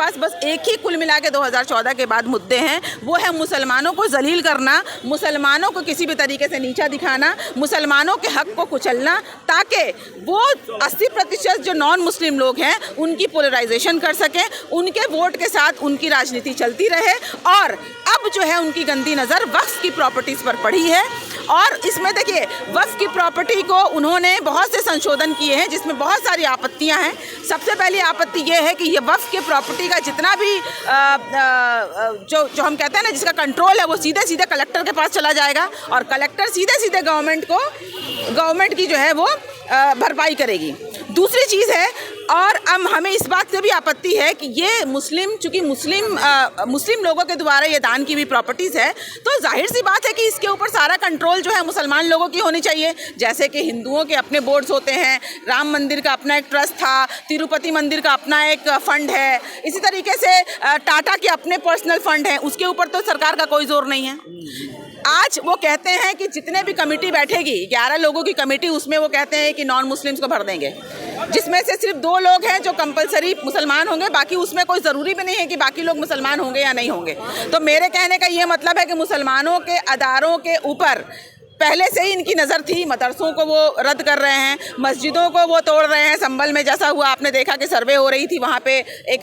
पास बस एक ही कुल मिला के 2014 के बाद मुद्दे हैं, वो है मुसलमानों को जलील करना, मुसलमानों को किसी भी तरीके से नीचा दिखाना, मुसलमानों के हक को कुचलना, ताकि वो 80% जो नॉन मुस्लिम लोग हैं उनकी पोलराइजेशन कर सकें, उनके वोट के साथ उनकी राजनीति चलती रहे। और अब जो है उनकी गंदी नज़र वक्फ की प्रॉपर्टीज़ पर पड़ी है। और इसमें देखिए, वक्फ की प्रॉपर्टी को उन्होंने बहुत से संशोधन किए हैं जिसमें बहुत सारी आपत्तियां हैं। सबसे पहली आपत्ति ये है कि ये वक्फ के प्रॉपर्टी का जितना भी जो हम कहते हैं ना, जिसका कंट्रोल है, वो सीधे सीधे कलेक्टर के पास चला जाएगा और कलेक्टर सीधे सीधे गवर्नमेंट की जो है वो भरपाई करेगी। दूसरी चीज़ है, और अब हमें इस बात से भी आपत्ति है कि ये चूँकि मुस्लिम लोगों के द्वारा ये दान की हुई प्रॉपर्टीज़ है, तो जाहिर सी बात है कि इसके ऊपर सारा कंट्रोल जो है मुसलमान लोगों की होनी चाहिए। जैसे कि हिंदुओं के अपने बोर्ड्स होते हैं, राम मंदिर का अपना एक ट्रस्ट था, तिरुपति मंदिर का अपना एक फंड है, इसी तरीके से टाटा के अपने पर्सनल फंड हैं, उसके ऊपर तो सरकार का कोई जोर नहीं है। आज वो कहते हैं कि जितने भी कमेटी बैठेगी, 11 लोगों की कमेटी, उसमें वो कहते हैं कि नॉन मुस्लिम्स को भर देंगे, जिसमें से सिर्फ 2 लोग हैं जो कंपलसरी मुसलमान होंगे, बाकी उसमें कोई ज़रूरी भी नहीं है कि बाकी लोग मुसलमान होंगे या नहीं होंगे। तो मेरे कहने का ये मतलब है कि मुसलमानों के अदारों के ऊपर पहले से ही इनकी नज़र थी। मदरसों को वो रद्द कर रहे हैं, मस्जिदों को वो तोड़ रहे हैं। संभल में जैसा हुआ, आपने देखा कि सर्वे हो रही थी, वहाँ पे एक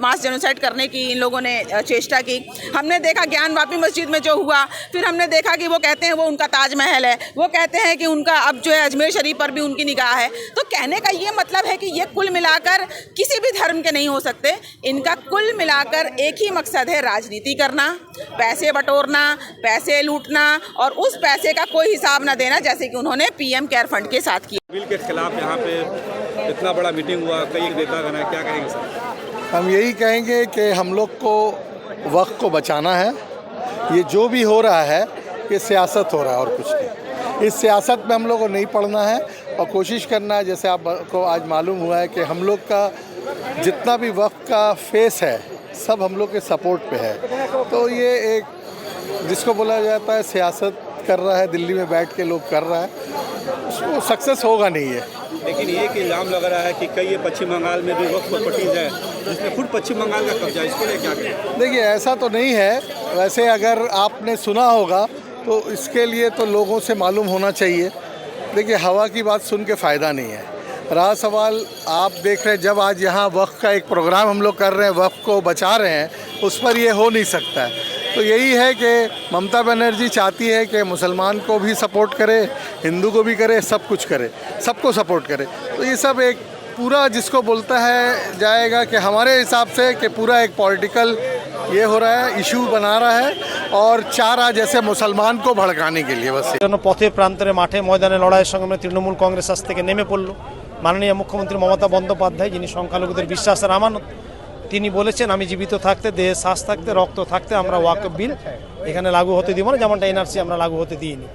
मास जेनोसाइड करने की इन लोगों ने चेष्टा की। हमने देखा ज्ञानवापी मस्जिद में जो हुआ, फिर हमने देखा कि वो कहते हैं वो उनका ताजमहल है, वो कहते हैं कि उनका अब जो है अजमेर शरीफ पर भी उनकी निगाह है। तो कहने का ये मतलब है कि ये कुल मिलाकर किसी भी धर्म के नहीं हो सकते। इनका कुल मिलाकर एक ही मकसद है, राजनीति करना, पैसे बटोरना, पैसे लूटना और उस पैसे का कोई हिसाब ना देना, जैसे कि उन्होंने पीएम केयर फंड के साथ किया। बिल के खिलाफ यहाँ पे इतना बड़ा मीटिंग हुआ, कई नेता गण है, क्या कहेंगे सर? हम यही कहेंगे कि हम लोग को वक्त को बचाना है। ये जो भी हो रहा है ये सियासत हो रहा है और कुछ नहीं। इस सियासत में हम लोग को नहीं पड़ना है और कोशिश करना है, जैसे आपको आज मालूम हुआ है कि हम लोग का जितना भी वक्त का फेस है सब हम लोग के सपोर्ट पे है। तो ये एक जिसको बोला जाता है सियासत कर रहा है, दिल्ली में बैठ के लोग कर रहा है, उसको सक्सेस होगा नहीं है। लेकिन ये कि इल्ज़ाम लग रहा है कि कई ये पश्चिम बंगाल में भी वक्फ प्रॉपर्टीज़ है जिसमें खुद पश्चिम बंगाल का कब्जा है, इसके लिए क्या कहें? देखिए, ऐसा तो नहीं है। वैसे अगर आपने सुना होगा तो इसके लिए तो लोगों से मालूम होना चाहिए। देखिए, हवा की बात सुन के फ़ायदा नहीं है। रहा सवाल, आप देख रहे हैं जब आज यहाँ वक्फ का एक प्रोग्राम हम लोग कर रहे हैं, वक्फ को बचा रहे हैं, उस पर ये हो नहीं सकता है। तो यही है कि ममता बनर्जी चाहती है कि मुसलमान को भी सपोर्ट करे, हिंदू को भी करे, सब कुछ करे, सबको सपोर्ट करे। तो ये सब एक पूरा जिसको बोलता है जाएगा कि हमारे हिसाब से कि पूरा एक पॉलिटिकल ये हो रहा है, इशू बना रहा है और चाह रहा जैसे मुसलमान को भड़काने के लिए। बस पथे प्रांतरे माठे मयदाने लड़ाई संग्रामे तृणमूल कांग्रेस आज থেকে নেমে পড়ল। माननीय मुख्यमंत्री ममता बंदोपाध्याय, যিনি সংখ্যালঘুদের বিশ্বাসের আমানত, তিনি বলেছেন আমি জীবিত থাকতে, দেহে শ্বাস থাকতে, রক্ত থাকতে আমরা ওয়াকফ বিল এখানে লাগু হতে দিব না, যেমনটা এনআরসি আমরা লাগু হতে দিইনি।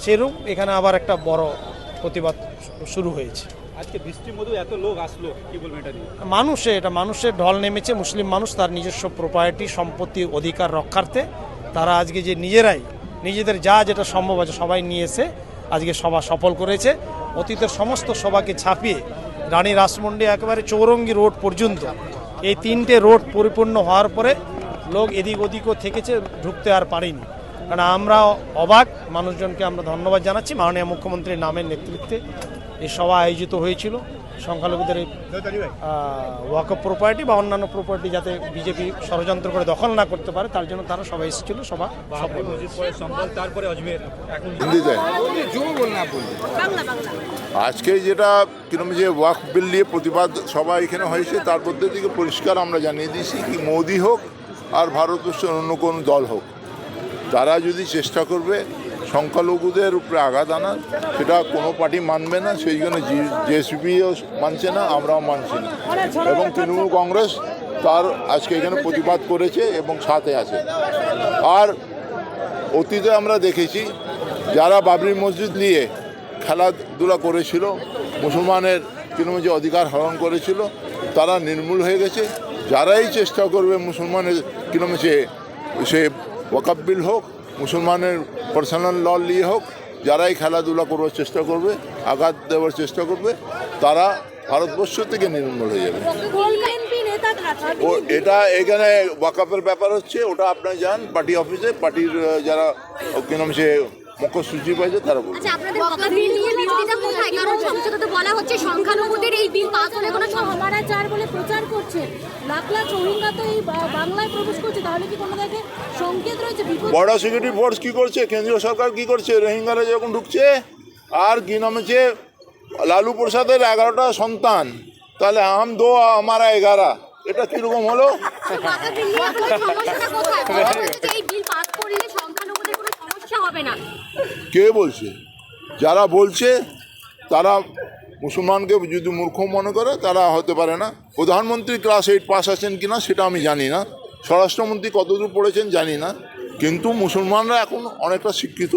সেইরূপ এখানে আবার একটা বড় প্রতিবাদ শুরু হয়েছে। আজকে বৃষ্টির মধ্যে এত লোক আসলো, কি বলবেন এটা নিয়ে? এটা মানুষের ঢল নেমেছে। মুসলিম মানুষ তার নিজস্ব প্রপার্টি সম্পত্তি অধিকার রক্ষার্থে তারা আজকে যে নিজেদের যা যেটা সম্ভব আছে সবাই নিয়ে এসে আজকে সভা সফল করেছে। অতীতের সমস্ত সভাকে ছাপিয়ে রানী রাসমন্ডি একেবারে চৌরঙ্গি রোড পর্যন্ত এই 3টে রোড পরিপূর্ণ হওয়ার পরে লোক এদিক ওদিকও থেকেছে, ঢুকতে আর পারেনি। কারণ আমরা অবাক, মানুষজনকে আমরা ধন্যবাদ জানাচ্ছি। মাননীয় মুখ্যমন্ত্রীর নামের নেতৃত্বে এই সভা আয়োজিত হয়েছিল। সংখ্যালঘুদের এই ওয়াকফ প্রপার্টি বা অন্যান্য প্রপার্টি যাতে বিজেপি ষড়যন্ত্র করে দখল না করতে পারে তার জন্য তারা সবাই এসেছিল। সভা সফল। তারপরে আজমের আজকে যেটা কিরকম যে ওয়াকফ বিল নিয়ে প্রতিবাদ সভা এখানে হয়েছে, তার মধ্যে থেকে পরিষ্কার আমরা জানিয়ে দিয়েছি কি মোদি হোক আর ভারতবর্ষের অন্য কোনো দল হোক, তারা যদি চেষ্টা করবে সংখ্যালঘুদের উপরে আঘাত আনার, সেটা কোনো পার্টি মানবে না। সেই জন্য জেএসপিও মানছে না, আমরাও মানছি না, এবং তৃণমূল কংগ্রেস তার আজকে এখানে প্রতিবাদ করেছে এবং সাথে আছে। আর অতীতে আমরা দেখেছি যারা বাবরি মসজিদ নিয়ে খেলাধুলা করেছিল, মুসলমানের কিরকম যে অধিকার হরণ করেছিল, তারা নির্মূল হয়ে গেছে। যারাই চেষ্টা করবে মুসলমানের কিরকম সে ওয়াকফ বিল হোক, মুসলমানের পার্সোনাল ল নিয়ে হোক, যারাই খেলাধুলা করবার চেষ্টা করবে, আঘাত দেওয়ার চেষ্টা করবে, তারা ভারতবর্ষ থেকে নির্মূল হয়ে যাবে। ও এটা এখানে ওয়াকাফের ব্যাপার হচ্ছে, ওটা আপনারা যান পার্টি অফিসে, পার্টির যারা কি নাম সে মুখ্য সচিব আছে তারা বলবে। আচ্ছা, আপনাদের ওয়াকফ বিল নিয়ে বিরোধিতা কোথায়? কারণ সংসদে তো বলা হচ্ছে সংখ্যালঘুদের এই বিল পাস হলে কোনো আমারা চার বলে প্রচার করছে, লাখ লাখ রোহিঙ্গা তো এই বাংলায় প্রবেশ করছে, তাহলে কি কোনো জায়গায় সংকেত রয়েছে বিপদ? বর্ডার সিকিউরিটি ফোর্স কি করছে, কেন্দ্রীয় সরকার কি করছে, রোহিঙ্গারা যখন ঢুকছে, আর কি নাম হচ্ছে লালু প্রসাদের 11টা সন্তান, তাহলে আম দো আমারা 11, এটা কিরকম হলো? ওয়াকফ বিল নিয়ে আপনাদের সমস্যাটা কোথায়? বলা হচ্ছে যে এই বিল পাস করলে সংখ্যালঘুদের কোনো সমস্যা হবে না। কে বলছে? যারা বলছে তারা মুসলমানকে যদি মূর্খ মনে করে তারা হতে পারে না। প্রধানমন্ত্রী ক্লাস 8 পাস আছেন কিনা সেটা আমি জানি না, স্বরাষ্ট্রমন্ত্রী কতদূর পড়েছেন জানি না, কিন্তু মুসলমানরা এখন অনেকটা শিক্ষিত।